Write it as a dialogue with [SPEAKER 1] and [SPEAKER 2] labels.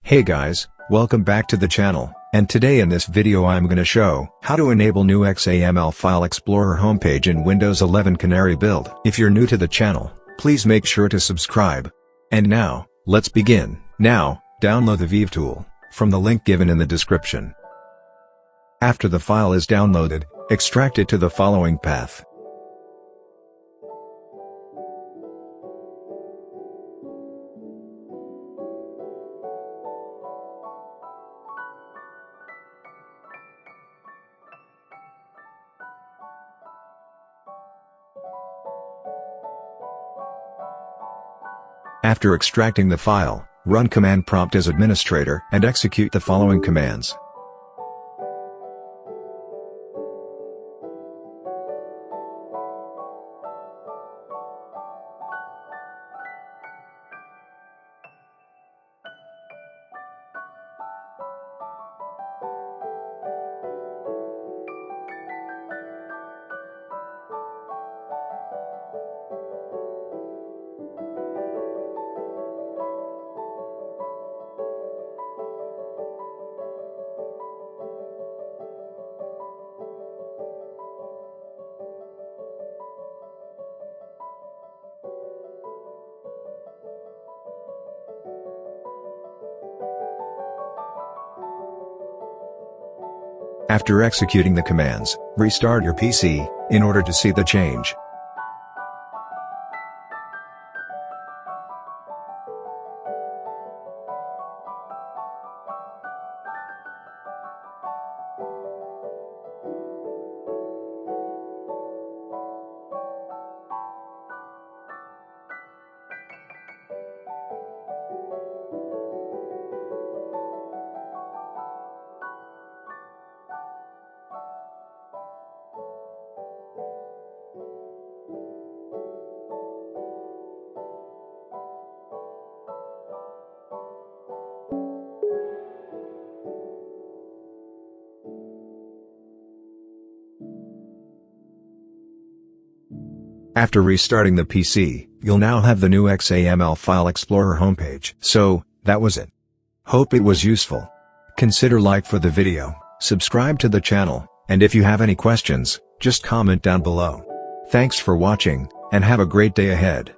[SPEAKER 1] Hey guys, welcome back to the channel, and today in this video I'm gonna show how to enable new XAML File Explorer homepage in Windows 11 Canary build. If you're new to the channel, please make sure to subscribe. And now, let's begin. Now, download the Vive tool from the link given in the description. After the file is downloaded, extract it to the following path. After extracting the file, run command prompt as administrator and execute the following commands. After executing the commands, restart your PC, in order to see the change. After restarting the PC, you'll now have the new XAML File Explorer homepage. So, that was it. Hope it was useful. Consider like for the video, subscribe to the channel, and if you have any questions, just comment down below. Thanks for watching, and have a great day ahead.